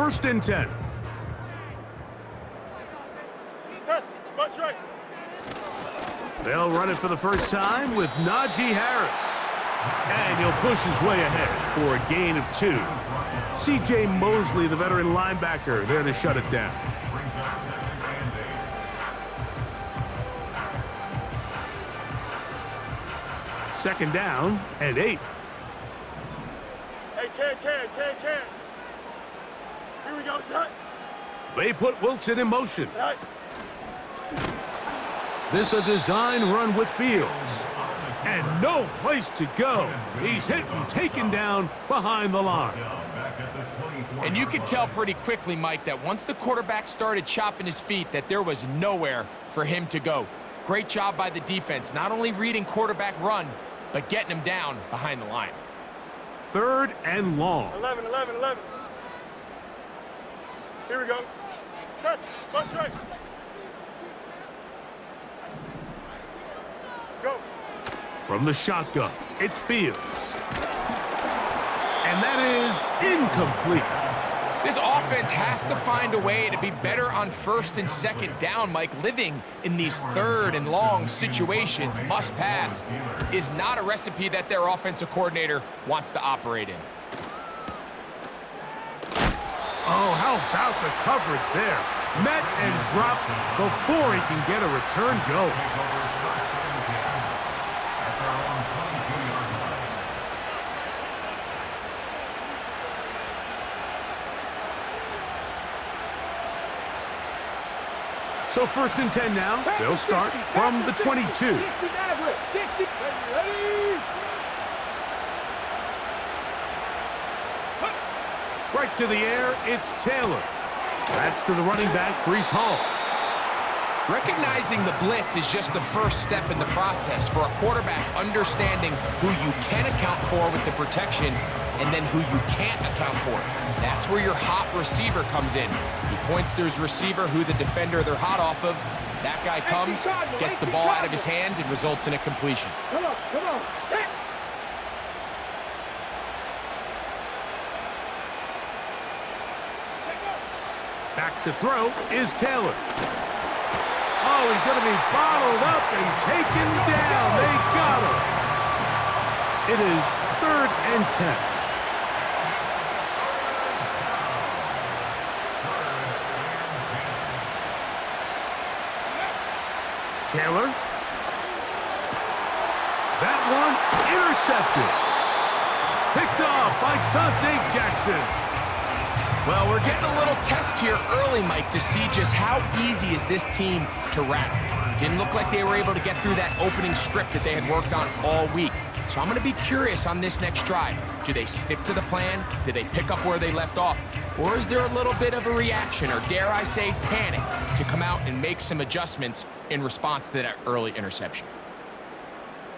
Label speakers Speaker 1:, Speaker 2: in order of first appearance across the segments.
Speaker 1: First and 10.
Speaker 2: Test, butt right.
Speaker 1: They'll run it for the first time with Najee Harris. And he'll push his way ahead for a gain of 2. C.J. Mosley, the veteran linebacker, there to shut it down. Second down and 8.
Speaker 2: Hey, can. Here we go, shot.
Speaker 1: They put Wilson in motion.
Speaker 2: Right.
Speaker 1: This a design run with Fields. And no place to go. He's hit and taken down behind the line.
Speaker 3: And you could tell pretty quickly, Mike, that once the quarterback started chopping his feet, that there was nowhere for him to go. Great job by the defense, not only reading quarterback run, but getting him down behind the line.
Speaker 1: Third and long.
Speaker 2: 11. Here we go. Test, butt right. Go.
Speaker 1: From the shotgun, it's Fields. And that is incomplete.
Speaker 3: This offense has to find a way to be better on first and second down, Mike. Living in these third and long situations, must pass, is not a recipe that their offensive coordinator wants to operate in.
Speaker 1: Oh, how about the coverage there? Met and dropped before he can get a return go. So first and 10 now. They'll start from the 22. Right to the air, it's Taylor. That's to the running back, Breece Hall.
Speaker 3: Recognizing the blitz is just the first step in the process for a quarterback understanding who you can account for with the protection and then who you can't account for. That's where your hot receiver comes in. He points to his receiver, who the defender they're hot off of. That guy comes, gets the ball out of his hand, and results in a completion.
Speaker 2: Come on.
Speaker 1: Back to throw is Taylor. Oh, he's going to be bottled up and taken down. They got him. It is third and 10. Taylor. That one intercepted. Picked off by Dante Jackson.
Speaker 3: Well, we're getting a little test here early, Mike, to see just how easy is this team to rattle. Didn't look like they were able to get through that opening script that they had worked on all week. So I'm going to be curious on this next drive. Do they stick to the plan? Do they pick up where they left off? Or is there a little bit of a reaction, or dare I say panic, to come out and make some adjustments in response to that early interception?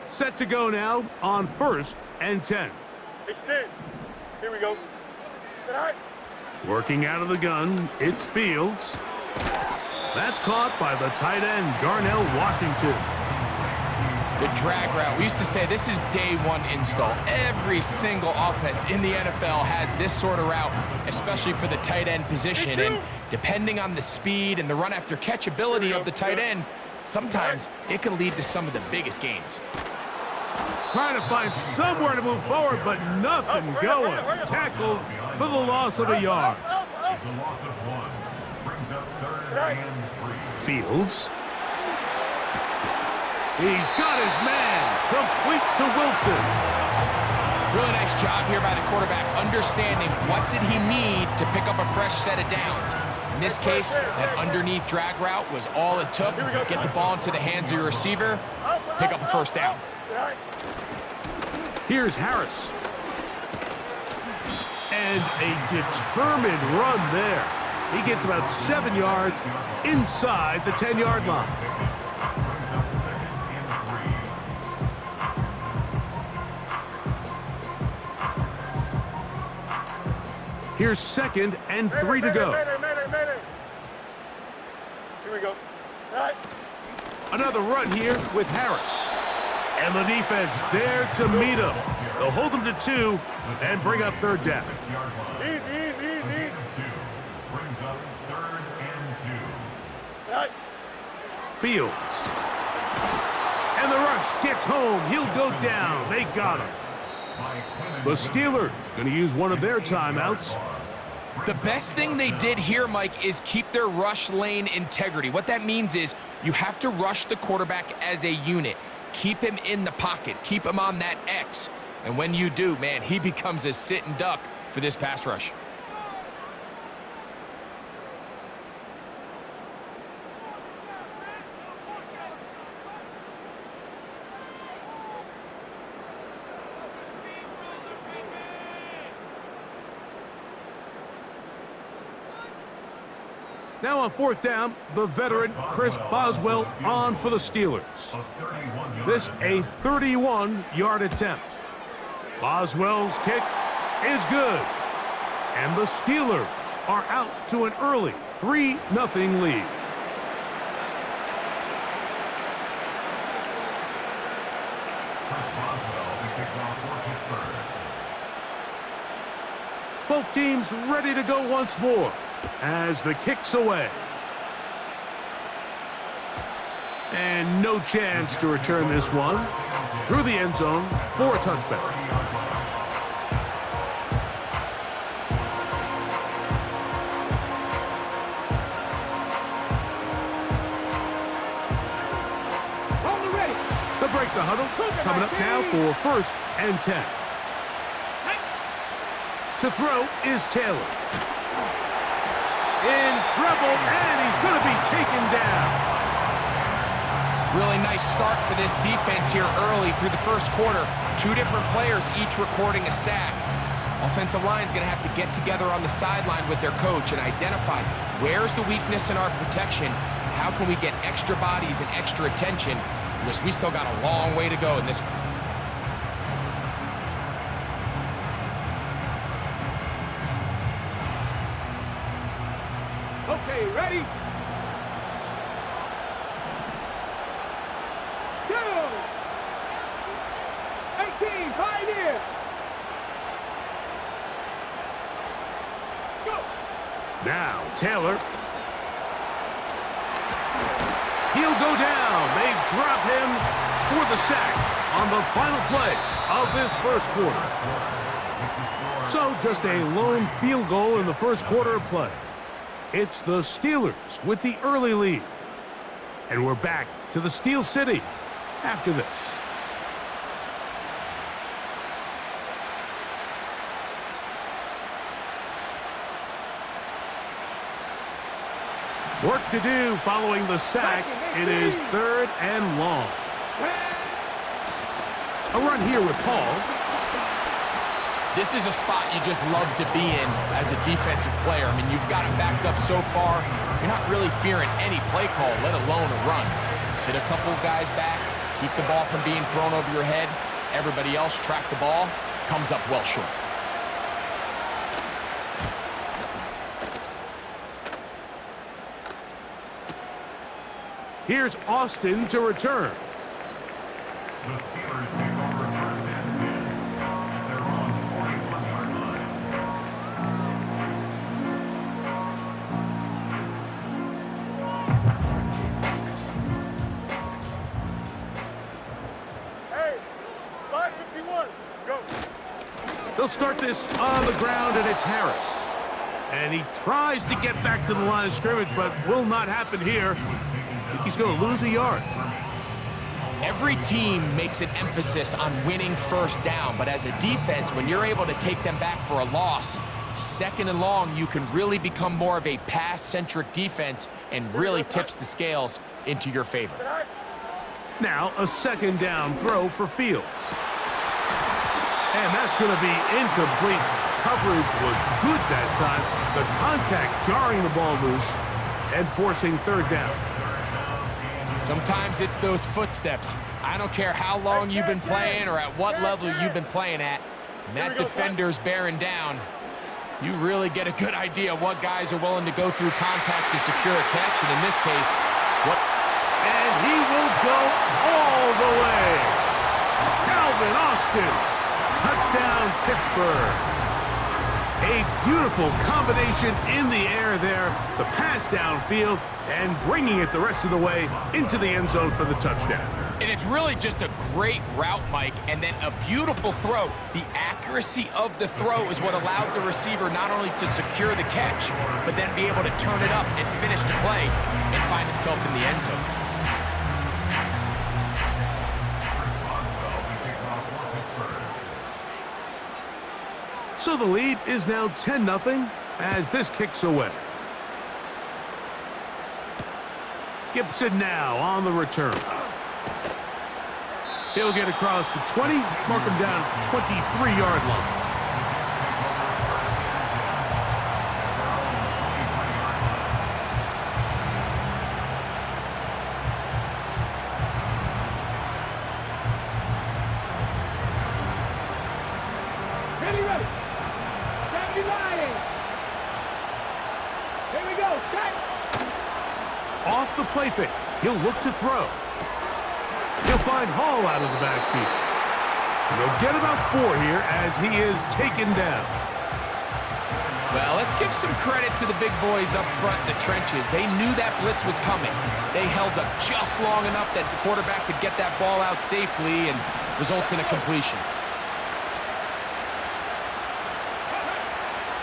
Speaker 1: Set to go now on first and 10.
Speaker 2: Extend. Here we go. Set high.
Speaker 1: Working out of the gun, it's Fields. That's caught by the tight end, Darnell Washington.
Speaker 3: The drag route. We used to say this is day one install. Every single offense in the NFL has this sort of route, especially for the tight end position. And depending on the speed and the run after catch ability of the tight end, sometimes it can lead to some of the biggest gains.
Speaker 1: Trying to find somewhere to move forward, but nothing going. Tackled for the loss of a yard.
Speaker 4: It's a loss of 1. Brings up third and 3.
Speaker 1: Fields. He's got his man. Complete to Wilson.
Speaker 3: Really nice job here by the quarterback, understanding what did he need to pick up a fresh set of downs. In this case, that underneath drag route was all it took. Get the ball into the hands of your receiver, pick up a first down.
Speaker 1: Here's Harris. And a determined run there. He gets about 7 yards inside the 10-yard line. Here's second and 3 to go.
Speaker 2: Here we go. Right.
Speaker 1: Another run here with Harris. And the defense there to meet him. They'll hold him to 2 and bring up third down.
Speaker 2: Easy.
Speaker 4: up 3rd and 2.
Speaker 2: Right.
Speaker 1: Fields. And the rush gets home. He'll go down. They got him. The Steelers going to use one of their timeouts.
Speaker 3: The best thing they did here, Mike, is keep their rush lane integrity. What that means is you have to rush the quarterback as a unit. Keep him in the pocket. Keep him on that X. And when you do, man, he becomes a sitting duck for this pass rush.
Speaker 1: Now on 4th down, the veteran Chris Boswell on for the Steelers. This a 31-yard attempt. Boswell's kick is good. And the Steelers are out to an early 3-0 lead. Both teams ready to go once more as the kick's away. And no chance to return this one through the end zone for a touchback. They'll break the huddle. Coming up now for 1st and 10. To throw is Taylor. In trouble, and he's going to be taken down.
Speaker 3: Really nice start for this defense here early through the first quarter. 2 different players each recording a sack. Offensive line's going to have to get together on the sideline with their coach and identify where's the weakness in our protection, how can we get extra bodies and extra attention, because we still got a long way to go in this one.
Speaker 2: Okay, ready? Go! 18, pioneer! Go!
Speaker 1: Now, Taylor. He'll go down. They drop him for the sack on the final play of this first quarter. So, just a lone field goal in the first quarter of play. It's the Steelers with the early lead. And we're back to the Steel City after this. Work to do following the sack. It is 3rd and long. A run here with Paul.
Speaker 3: This is a spot you just love to be in as a defensive player. I mean, you've got it backed up so far. You're not really fearing any play call, let alone a run. Sit a couple guys back, keep the ball from being thrown over your head. Everybody else track the ball, comes up well short.
Speaker 1: Here's Austin to return.
Speaker 4: The Steelers take over 1st and 10 at their own 41-yard line.
Speaker 2: Hey, 5:51, go!
Speaker 1: They'll start this on the ground, and it's Harris. And he tries to get back to the line of scrimmage, but will not happen here. I think he's going to lose a yard.
Speaker 3: Every team makes an emphasis on winning first down, but as a defense, when you're able to take them back for a loss, 2nd and long, you can really become more of a pass-centric defense and really tips the scales into your favor.
Speaker 1: Now a 2nd down throw for Fields. And that's going to be incomplete. Coverage was good that time. The contact jarring the ball loose and forcing 3rd down.
Speaker 3: Sometimes it's those footsteps. I don't care how long you've been playing or at what level you've been playing at. When that defender's bearing down, you really get a good idea what guys are willing to go through contact to secure a catch. And in this case, what?
Speaker 1: And he will go all the way. Calvin Austin. Touchdown, Pittsburgh. A A beautiful combination in the air there, the pass downfield, and bringing it the rest of the way into the end zone for the touchdown.
Speaker 3: And it's really just a great route, Mike, and then a beautiful throw. The accuracy of the throw is what allowed the receiver not only to secure the catch, but then be able to turn it up and finish the play and find himself in the end zone.
Speaker 1: So the lead is now 10-0 as this kicks away. Gibson now on the return. He'll get across the 20, mark him down at the 23-yard line. Off the play fake, he'll look to throw. He'll find Hall out of the backfield. And he'll get about 4 here as he is taken down.
Speaker 3: Well, let's give some credit to the big boys up front in the trenches. They knew that blitz was coming. They held up just long enough that the quarterback could get that ball out safely and results in a completion.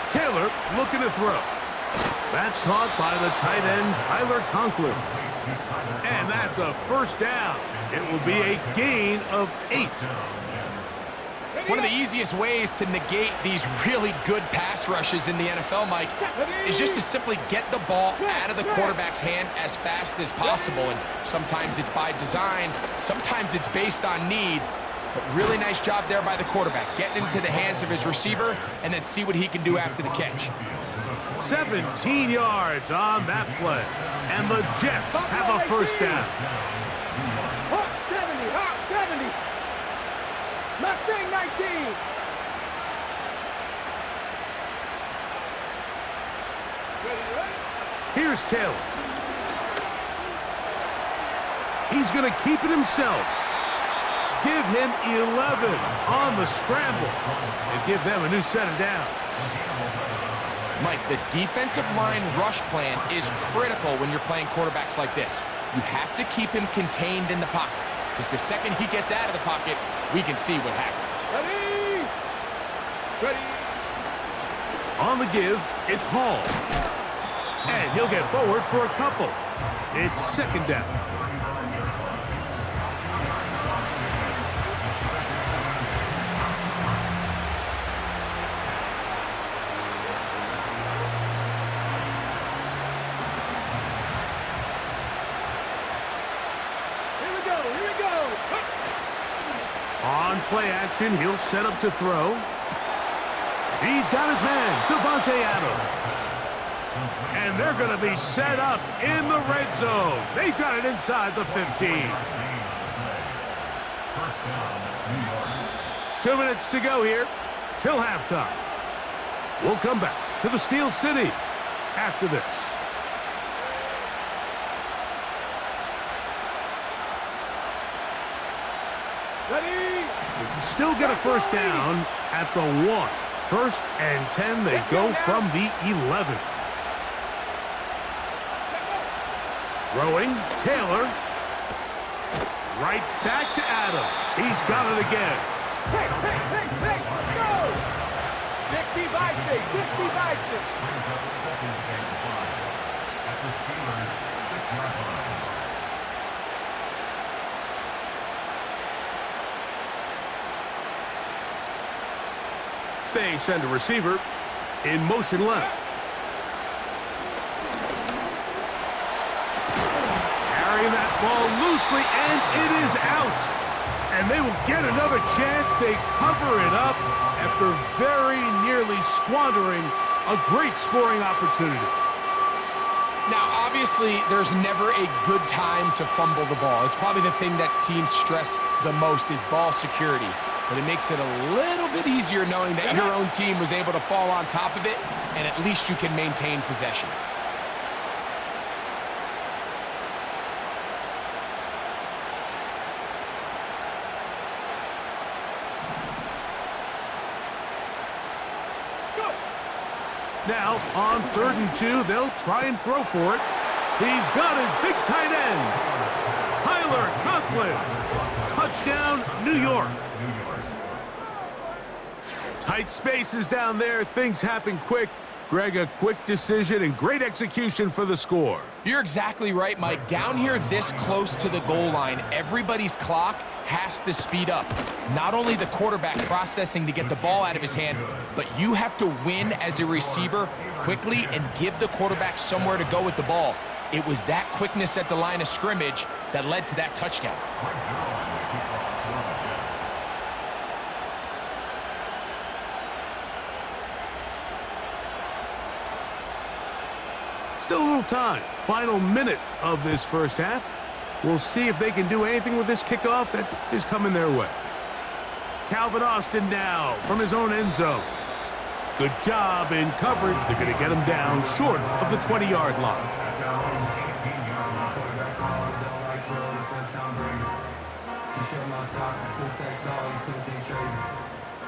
Speaker 1: Taylor looking to throw. That's caught by the tight end, Tyler Conklin. And that's a first down. It will be a gain of 8.
Speaker 3: One of the easiest ways to negate these really good pass rushes in the NFL, Mike, is just to simply get the ball out of the quarterback's hand as fast as possible. And sometimes it's by design, sometimes it's based on need. But really nice job there by the quarterback, getting into the hands of his receiver and then see what he can do after the catch.
Speaker 1: 17 yards on that play. And the Jets have a first down.
Speaker 2: Hot 70. Mustang 19.
Speaker 1: Here's Taylor. He's going to keep it himself. Give him 11 on the scramble and give them a new set of downs.
Speaker 3: Mike, the defensive line rush plan is critical when you're playing quarterbacks like this. You have to keep him contained in the pocket, because the second he gets out of the pocket, we can see what happens.
Speaker 2: Ready.
Speaker 1: On the give, it's Hall. And he'll get forward for a couple. It's second down. On play action, he'll set up to throw. He's got his man, Devontae Adams. And they're going to be set up in the red zone. They've got it inside the 15. 2 minutes to go here till halftime. We'll come back to the Steel City after this. They can still get a first down at the 1. First and 10, they go from the 11. Throwing, Taylor. Right back to Adams. He's got it again.
Speaker 2: Hey, go! 60 by 6, 60 by 6.
Speaker 4: At the Steelers' 6-yard line.
Speaker 1: They send a receiver in motion left. Carrying that ball loosely, and it is out. And they will get another chance. They cover it up after very nearly squandering a great scoring opportunity.
Speaker 3: Now, obviously, there's never a good time to fumble the ball. It's probably the thing that teams stress the most is ball security. But it makes it a little bit easier knowing that your own team was able to fall on top of it, and at least you can maintain possession.
Speaker 2: Go!
Speaker 1: Now, on 3rd and 2, they'll try and throw for it. He's got his big tight end, Tyler Conklin. Touchdown, New York. Tight spaces down there. Things happen quick. Greg, a quick decision and great execution for the score.
Speaker 3: You're exactly right, Mike. Down here this close to the goal line, everybody's clock has to speed up. Not only the quarterback processing to get the ball out of his hand, but you have to win as a receiver quickly and give the quarterback somewhere to go with the ball. It was that quickness at the line of scrimmage that led to that touchdown.
Speaker 1: Still a little time. Final minute of this first half. We'll see if they can do anything with this kickoff that is coming their way. Calvin Austin now from his own end zone. Good job in coverage. They're going to get him down short of the 20-yard line.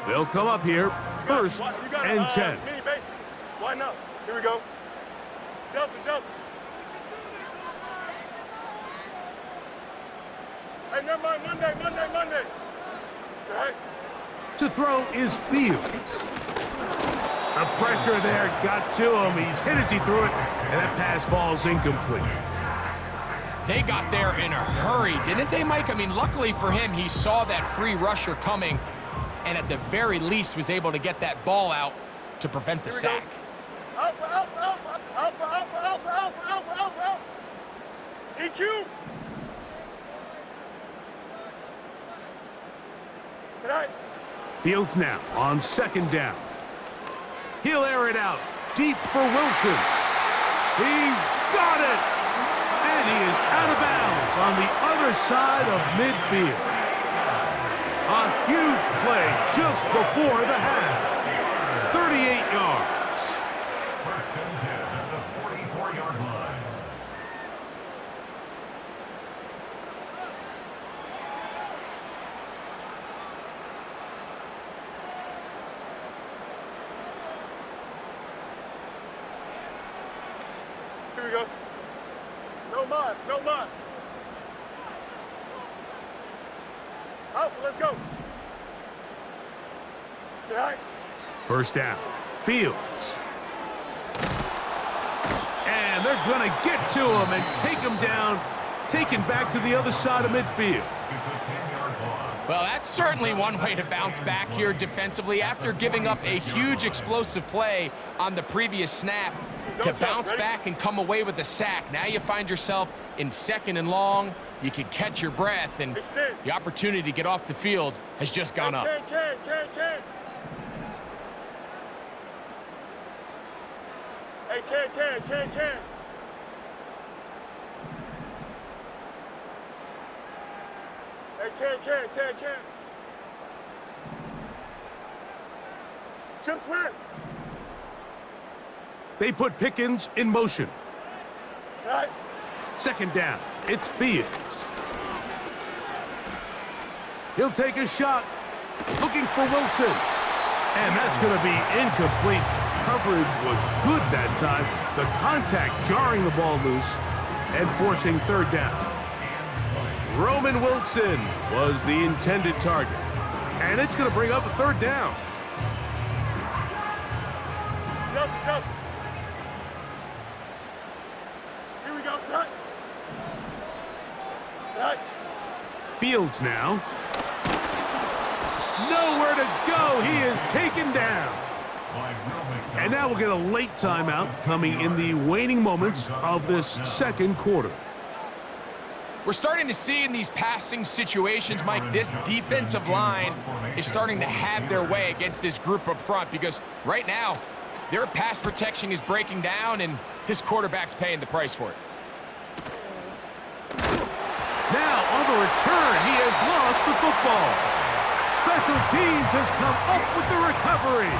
Speaker 1: They'll come up here, 1st and 10.
Speaker 2: Why not? Here we go. Johnson. Hey, never mind. Monday. It's all right.
Speaker 1: To throw is Fields. The pressure there got to him. He's hit as he threw it, and that pass falls incomplete.
Speaker 3: They got there in a hurry, didn't they, Mike? I mean, luckily for him, he saw that free rusher coming, and at the very least was able to get that ball out to prevent the sack.
Speaker 2: Alpha. EQ. Tonight.
Speaker 1: Fields now on 2nd down. He'll air it out deep for Wilson. He's got it! And he is out of bounds on the other side of midfield. A huge play just before the half. 38 yards.
Speaker 4: 1st and 10 at the 44-yard line.
Speaker 2: Here we go. No mas. Alpha, let's go. Tonight.
Speaker 1: 1st down. Fields. And they're going to get to him and take him down, taken back to the other side of midfield.
Speaker 4: It's a 10-yard loss.
Speaker 3: Well, that's certainly one way to bounce back here defensively after giving up a huge explosive play on the previous snap. To bounce back and come away with a sack. Now you find yourself in 2nd and long. You can catch your breath, and the opportunity to get off the field has just gone up.
Speaker 2: Can. Hey, can. Hey, can. Chip slant.
Speaker 1: They put Pickens in motion.
Speaker 2: Right.
Speaker 1: 2nd down. It's Fields. He'll take a shot. Looking for Wilson. And that's going to be incomplete. Coverage was good that time. The contact jarring the ball loose and forcing 3rd down. Roman Wilson was the intended target. And it's going to bring up a 3rd down.
Speaker 2: Johnson. Here we go, son. Right.
Speaker 1: Fields now. Nowhere to go. He is taken down. And now we'll get a late timeout coming in the waning moments of this 2nd quarter.
Speaker 3: We're starting to see in these passing situations, Mike, this defensive line is starting to have their way against this group up front because right now, their pass protection is breaking down and his quarterback's paying the price for it.
Speaker 1: Now, on the return, he has lost the football. Special teams has come up with the recovery.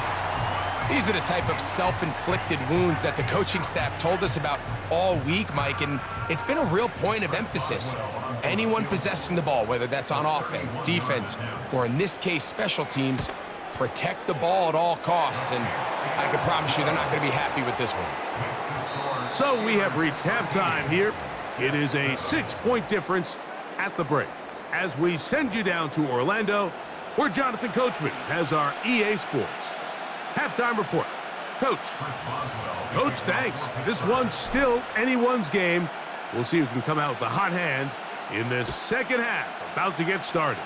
Speaker 3: These are the type of self-inflicted wounds that the coaching staff told us about all week, Mike, and it's been a real point of emphasis. Anyone possessing the ball, whether that's on offense, defense, or in this case, special teams, protect the ball at all costs, and I can promise you they're not going to be happy with this one.
Speaker 1: So we have reached halftime here. It is a 6-point difference at the break. As we send you down to Orlando, where Jonathan Coachman has our EA Sports halftime report. Coach. Coach, thanks. This one's still anyone's game. We'll see who can come out with the hot hand in this second half. About to get started.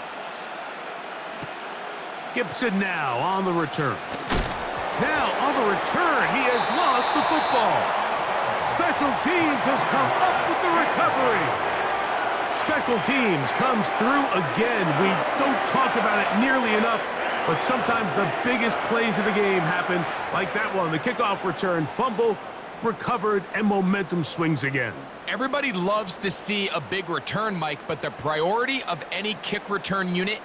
Speaker 1: Gibson now on the return. Now on the return, he has lost the football. Special teams has come up with the recovery. Special teams comes through again. We don't talk about it nearly enough, but sometimes the biggest plays of the game happen like that one. The kickoff return, fumble, recovered, and momentum swings again.
Speaker 3: Everybody loves to see a big return, Mike, but the priority of any kick return unit,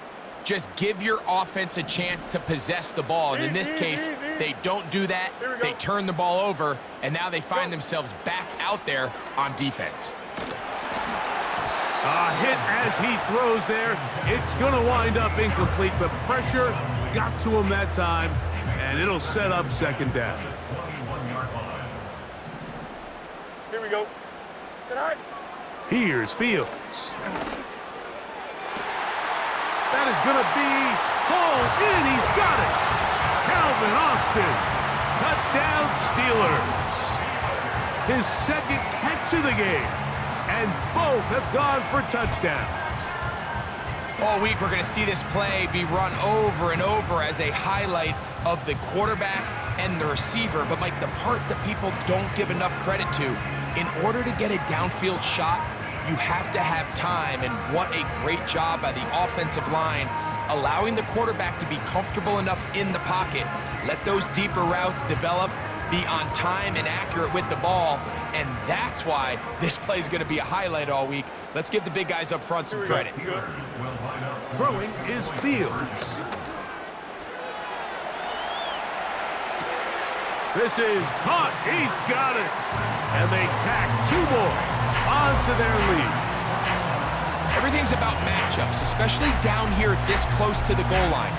Speaker 3: just give your offense a chance to possess the ball. And in this case, they don't do that. They turn the ball over, and now they find themselves back out there on defense.
Speaker 1: A hit as he throws there. It's going to wind up incomplete. The pressure got to him that time, and it'll set up second down.
Speaker 2: Here we go. Sit high.
Speaker 1: Here's Fields. That is going to be hauled in. He's got it. Calvin Austin. Touchdown Steelers. His second catch of the game. And both have gone for touchdowns.
Speaker 3: All week, we're going to see this play be run over and over as a highlight of the quarterback and the receiver. But, Mike, the part that people don't give enough credit to, in order to get a downfield shot, you have to have time. And what a great job by the offensive line, allowing the quarterback to be comfortable enough in the pocket. Let those deeper routes develop, be on time and accurate with the ball. And that's why this play is going to be a highlight all week. Let's give the big guys up front some credit.
Speaker 1: Throwing is Fields. This is caught. He's got it. And they tack 2 more onto their lead.
Speaker 3: Everything's about matchups, especially down here this close to the goal line.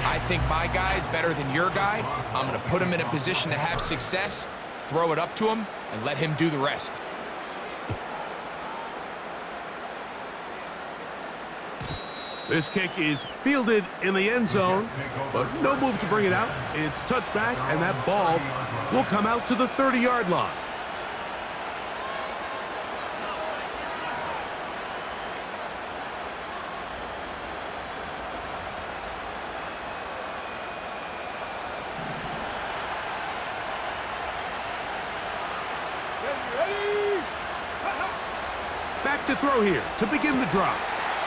Speaker 3: I think my guy's better than your guy. I'm going to put him in a position to have success, throw it up to him, and let him do the rest.
Speaker 1: This kick is fielded in the end zone, but no move to bring it out. It's touchback, and that ball will come out to the 30-yard line. Back to throw here to begin the drive.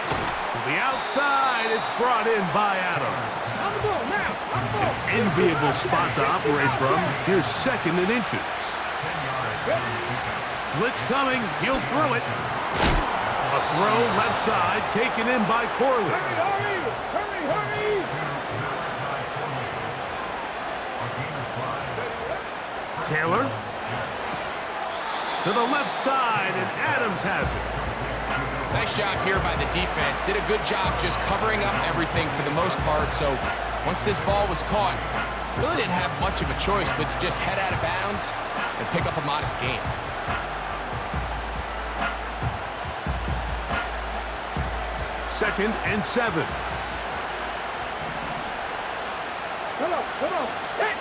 Speaker 1: To the outside, it's brought in by Adams. An enviable spot to operate from. Here's second and inches. Blitz coming. He'll throw it. A throw left side taken in by Corley.
Speaker 2: Hurry!
Speaker 1: Taylor. To the left side, and Adams has it.
Speaker 3: Nice job here by the defense. Did a good job just covering up everything for the most part. So once this ball was caught, really didn't have much of a choice but to just head out of bounds and pick up a modest gain.
Speaker 1: Second and 7.
Speaker 2: Come on. Hit.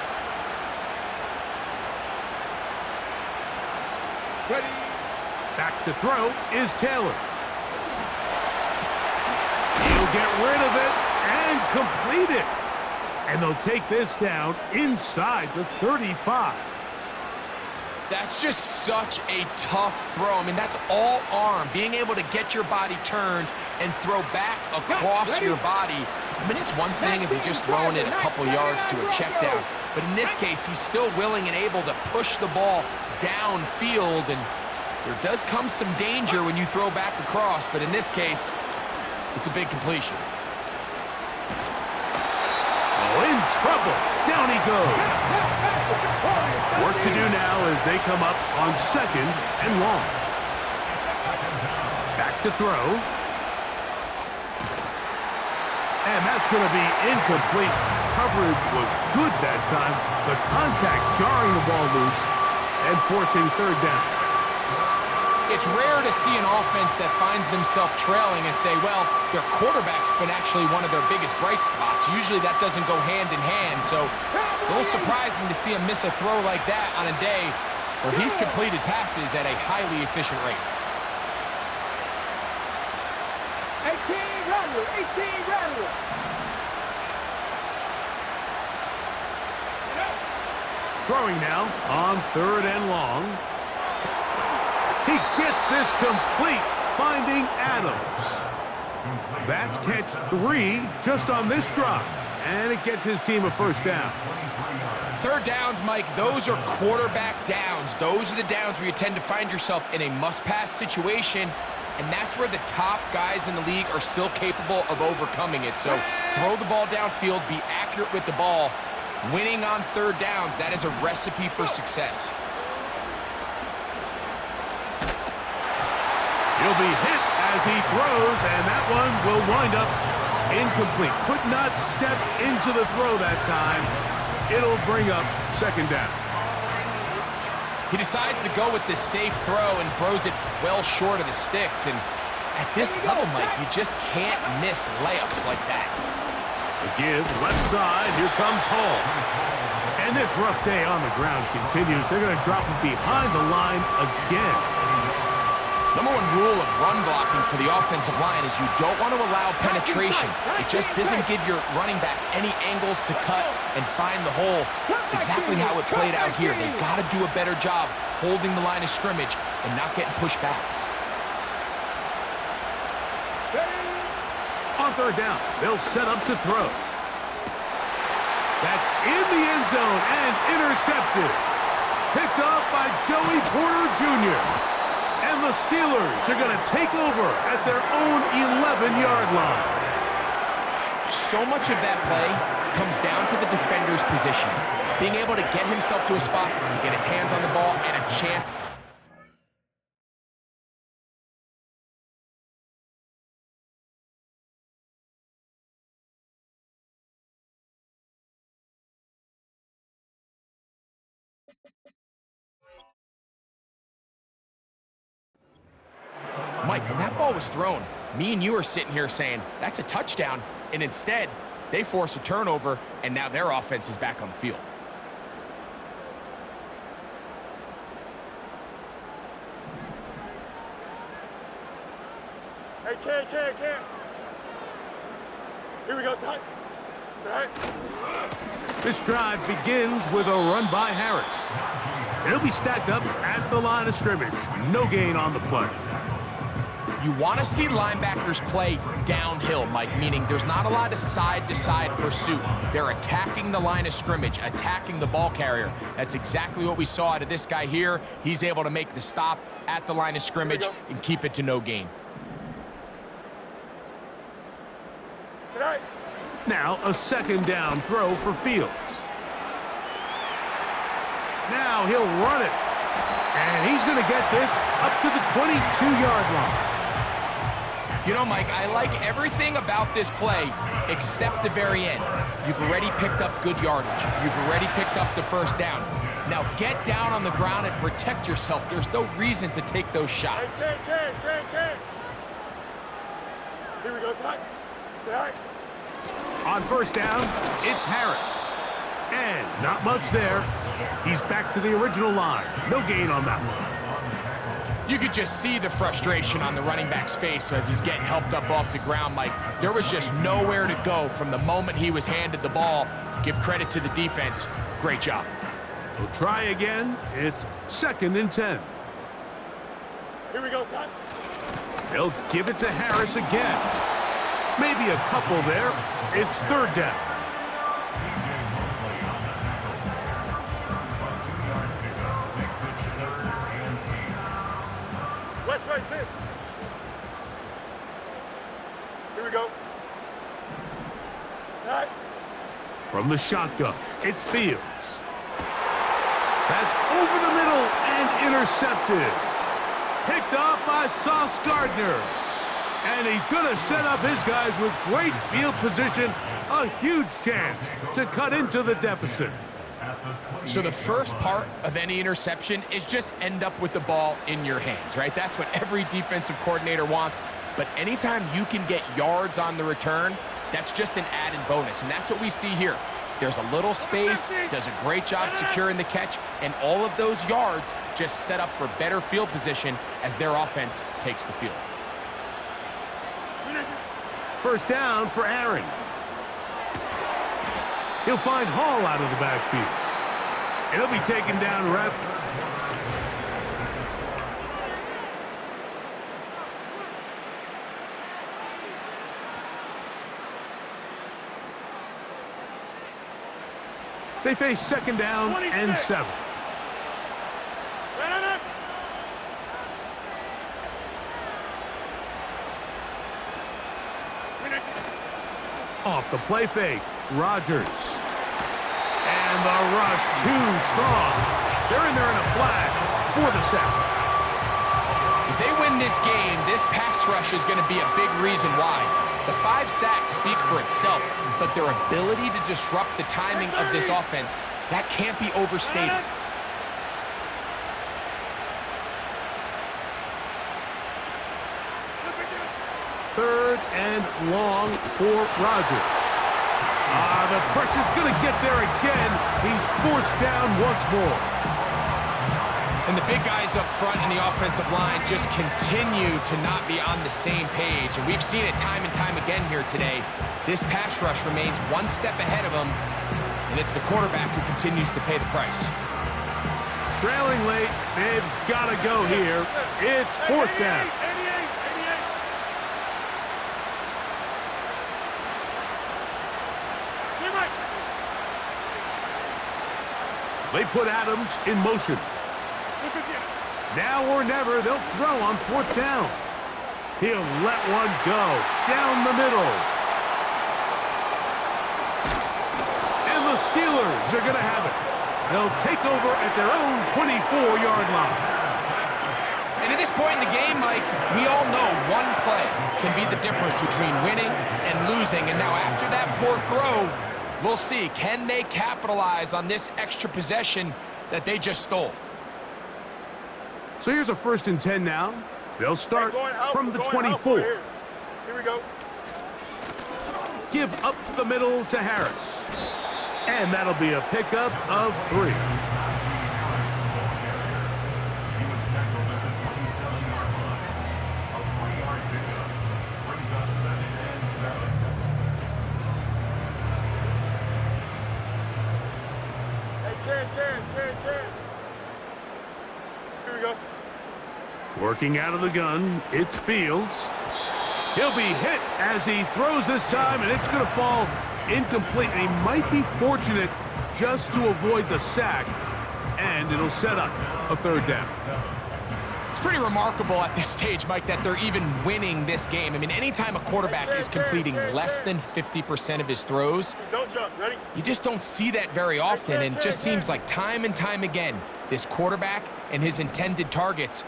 Speaker 2: Ready.
Speaker 1: Back to throw is Taylor. He'll get rid of it and complete it. And they'll take this down inside the 35.
Speaker 3: That's just such a tough throw. I mean, that's all arm. Being able to get your body turned and throw back across your body. I mean, it's one thing if you're just throwing it a couple yards to a check down. But in this case, he's still willing and able to push the ball downfield. And there does come some danger when you throw back across. But in this case, it's a big completion.
Speaker 1: Oh, in trouble. Down he goes. Work to do now as they come up on second and long. Back to throw. And that's going to be incomplete. Coverage was good that time. The contact jarring the ball loose and forcing third down.
Speaker 3: It's rare to see an offense that finds themselves trailing and say, well, their quarterback's been actually one of their biggest bright spots. Usually that doesn't go hand in hand, so it's a little surprising to see him miss a throw like that on a day where he's completed passes at a highly efficient rate.
Speaker 2: 18 Rattler.
Speaker 1: Throwing now on 3rd and long. He gets this complete, finding Adams. That's catch 3 just on this drop, and it gets his team a first down.
Speaker 3: Third downs, Mike, those are quarterback downs. Those are the downs where you tend to find yourself in a must-pass situation, and that's where the top guys in the league are still capable of overcoming it. So throw the ball downfield, be accurate with the ball. Winning on third downs, that is a recipe for success.
Speaker 1: He'll be hit as he throws, and that one will wind up incomplete. Could not step into the throw that time. It'll bring up second down.
Speaker 3: He decides to go with this safe throw and throws it well short of the sticks. And at this level, Mike, you just can't miss layups like that.
Speaker 1: The give, left side, here comes Hall. And this rough day on the ground continues. They're going to drop him behind the line again.
Speaker 3: Number one rule of run blocking for the offensive line is you don't want to allow penetration. It just doesn't give your running back any angles to cut and find the hole. It's exactly how it played out here. They've got to do a better job holding the line of scrimmage and not getting pushed back.
Speaker 1: On third down, they'll set up to throw. That's in the end zone and intercepted. Picked off by Joey Porter Jr. And the Steelers are going to take over at their own 11-yard line.
Speaker 3: So much of that play comes down to the defender's positioning. Being able to get himself to a spot, to get his hands on the ball, and a chance. Mike, when that ball was thrown, me and you are sitting here saying, that's a touchdown, and instead, they force a turnover, and now their offense is back on the field.
Speaker 2: Hey, Ken. Here we go, son.
Speaker 1: This drive begins with a run by Harris. He'll be stacked up at the line of scrimmage. No gain on the play.
Speaker 3: You want to see linebackers play downhill, Mike, meaning there's not a lot of side-to-side pursuit. They're attacking the line of scrimmage, attacking the ball carrier. That's exactly what we saw out of this guy here. He's able to make the stop at the line of scrimmage and keep it to no gain.
Speaker 1: Now a second down throw for Fields. Now he'll run it. And he's going to get this up to the 22-yard line.
Speaker 3: You know, Mike, I like everything about this play except the very end. You've already picked up good yardage. You've already picked up the first down. Now get down on the ground and protect yourself. There's no reason to take those shots.
Speaker 2: Hey, Ken. Here we go, son.
Speaker 1: On first down, it's Harris. And not much there. He's back to the original line. No gain on that one.
Speaker 3: You could just see the frustration on the running back's face as he's getting helped up off the ground, Mike. There was just nowhere to go from the moment he was handed the ball. Give credit to the defense. Great job.
Speaker 1: We'll try again. It's 2nd and 10.
Speaker 2: Here we go, son.
Speaker 1: They'll give it to Harris again. Maybe a couple there. It's 3rd down.
Speaker 2: Right, sit. Here we go. All right.
Speaker 1: From the shotgun, it's Fields. That's over the middle and intercepted. Picked off by Sauce Gardner. And he's going to set up his guys with great field position. A huge chance to cut into the deficit.
Speaker 3: So the first part of any interception is just end up with the ball in your hands, right? That's what every defensive coordinator wants. But anytime you can get yards on the return, that's just an added bonus. And that's what we see here. There's a little space, does a great job securing the catch, and all of those yards just set up for better field position as their offense takes the field.
Speaker 1: First down for Aaron. He'll find Hall out of the backfield. He'll be taken down They face second down
Speaker 2: 26.
Speaker 1: and 7. Off the play fake, Rodgers. And the rush too strong. They're in there in a flash for the sack.
Speaker 3: If they win this game, this pass rush is going to be a big reason why. The 5 sacks speak for itself, but their ability to disrupt the timing of this offense, that can't be overstated.
Speaker 1: Third and long for Rodgers. The pressure's going to get there again. He's forced down once more.
Speaker 3: And the big guys up front in the offensive line just continue to not be on the same page. And we've seen it time and time again here today. This pass rush remains one step ahead of them, and it's the quarterback who continues to pay the price.
Speaker 1: Trailing late, they've got to go here. It's fourth down. They put Adams in motion. Now or never, they'll throw on fourth down. He'll let one go down the middle. And the Steelers are going to have it. They'll take over at their own 24-yard line.
Speaker 3: And at this point in the game, Mike, we all know one play can be the difference between winning and losing. And now after that poor throw, we'll see, can they capitalize on this extra possession that they just stole?
Speaker 1: So here's a 1st and 10 now. They'll start from the 24.
Speaker 2: Here we go.
Speaker 1: Give up the middle to Harris. And that'll be a pickup of 3.
Speaker 2: Here we go.
Speaker 1: Working out of the gun, it's Fields. He'll be hit as he throws this time, and it's going to fall incomplete. And he might be fortunate just to avoid the sack, and it'll set up a 3rd down.
Speaker 3: It's pretty remarkable at this stage, Mike, that they're even winning this game. I mean, anytime a quarterback is completing less than 50% of his throws,
Speaker 2: Don't jump. Ready?
Speaker 3: you just don't see that very often, and it just seems like time and time again, this quarterback and his intended targets,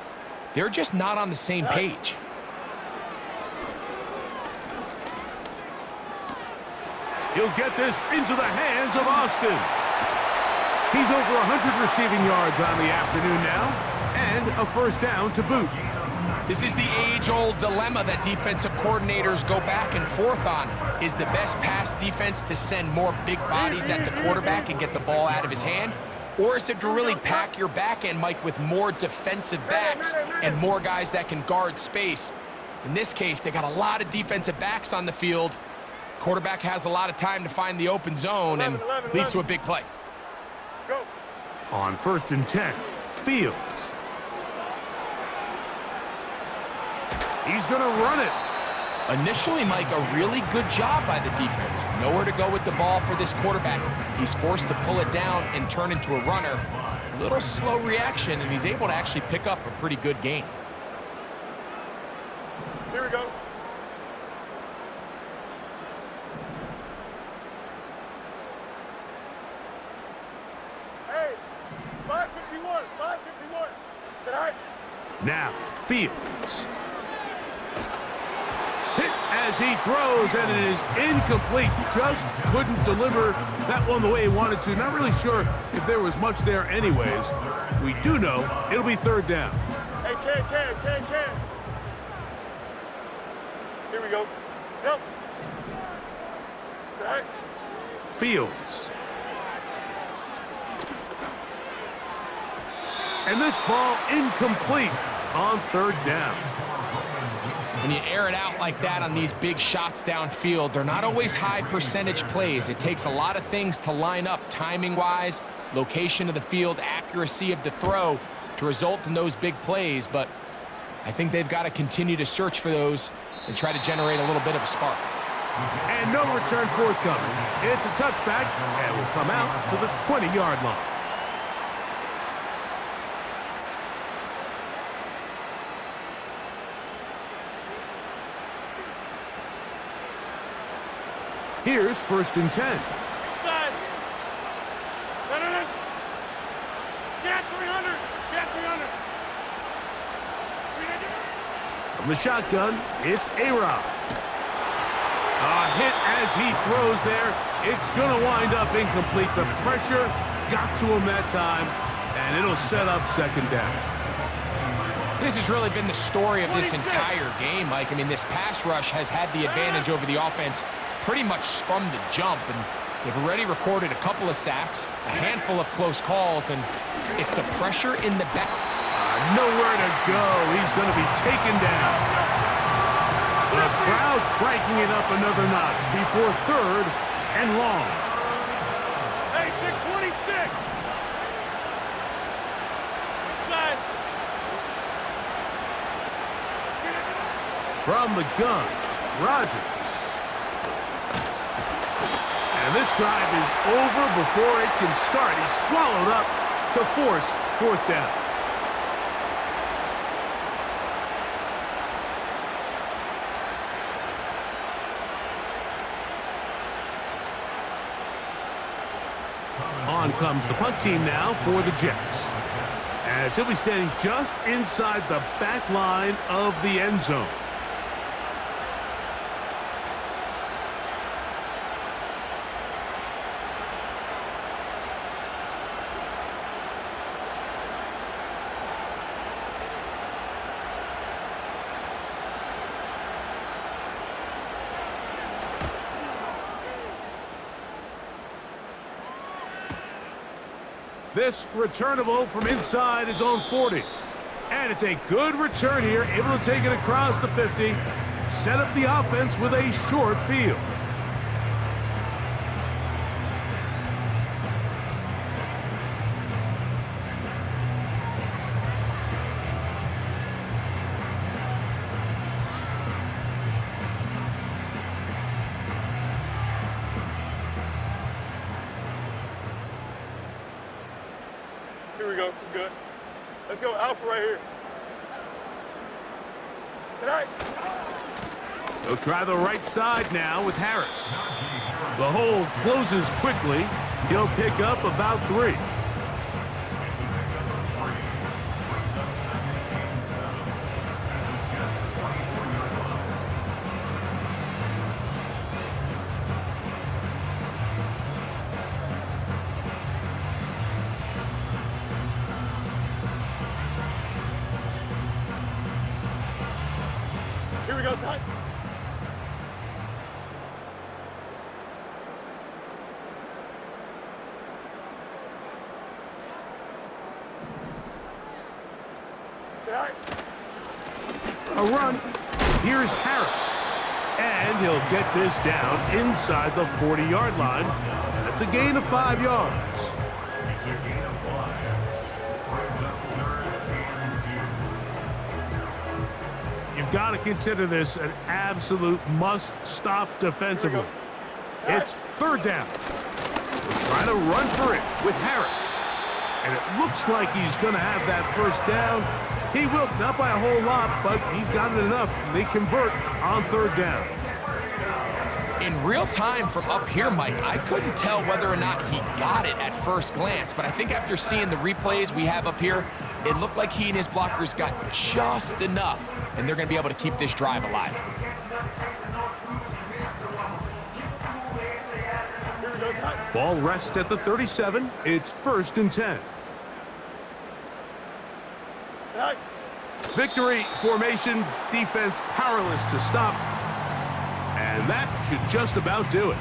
Speaker 3: they're just not on the same page.
Speaker 1: He'll get this into the hands of Austin. He's over 100 receiving yards on the afternoon now, and a 1st down to boot.
Speaker 3: This is the age-old dilemma that defensive coordinators go back and forth on. Is the best pass defense to send more big bodies at the quarterback and get the ball out of his hand? Or is it to really pack your back end, Mike, with more defensive backs and more guys that can guard space? In this case, they got a lot of defensive backs on the field. Quarterback has a lot of time to find the open zone and leads to a big play.
Speaker 2: Go.
Speaker 1: On 1st and 10, Fields. He's going to run it.
Speaker 3: Initially, Mike, a really good job by the defense. Nowhere to go with the ball for this quarterback. He's forced to pull it down and turn into a runner. A little slow reaction, and he's able to actually pick up a pretty good gain.
Speaker 2: Here we go. Hey, 551, 551. Is that all right?
Speaker 1: Now, Fields. as he throws, and it is incomplete. Just couldn't deliver that one the way he wanted to. Not really sure if there was much there anyways. We do know it'll be third down.
Speaker 2: Hey, Ken. Here we go. Nelson. Set.
Speaker 1: Fields. And this ball incomplete on third down.
Speaker 3: When you air it out like that on these big shots downfield, they're not always high percentage plays. It takes a lot of things to line up timing-wise, location of the field, accuracy of the throw to result in those big plays. But I think they've got to continue to search for those and try to generate a little bit of a spark.
Speaker 1: And no return forthcoming. It's a touchback and will come out to the 20-yard line. Here's 1st and 10.
Speaker 2: Side. No. Get 300. Get 300.
Speaker 1: From the shotgun, it's A-Rod. A hit as he throws there. It's going to wind up incomplete. The pressure got to him that time, and it'll set up second down.
Speaker 3: This has really been the story of this entire game, Mike. I mean, this pass rush has had the advantage over the offense pretty much from the jump, and they've already recorded a couple of sacks, a handful of close calls, and it's the pressure in the back.
Speaker 1: Nowhere to go. He's going to be taken down. The crowd cranking it up another notch before third and long.
Speaker 2: Hey, 626. Side.
Speaker 1: From the gun, Rodgers. And this drive is over before it can start. He's swallowed up to force fourth down. On comes the punt team now for the Jets, as he'll be standing just inside the back line of the end zone. This returnable from inside his own 40. And it's a good return here, able to take it across the 50, set up the offense with a short field.
Speaker 2: Here we go. We're good. Let's go. Alpha right here. Tonight.
Speaker 1: They'll try the right side now with Harris. The hold closes quickly. He'll pick up about 3.
Speaker 2: Here we go, side. Tonight.
Speaker 1: A run. Here's Harris. And he'll get this down inside the 40-yard line. That's a gain of 5 yards.
Speaker 4: It's a gain of 5. Brings up 3rd and 2.
Speaker 1: You've got to consider this an absolute must-stop defensively. It's third down. We'll try to run for it with Harris. And it looks like he's going to have that first down. He will, not by a whole lot, but he's got it enough. They convert on third down.
Speaker 3: In real time from up here, Mike, I couldn't tell whether or not he got it at first glance, but I think after seeing the replays we have up here, it looked like he and his blockers got just enough, and they're going to be able to keep this drive alive.
Speaker 1: Ball rests at the 37. It's 1st and 10. Victory formation, defense powerless to stop. And that should just about do it.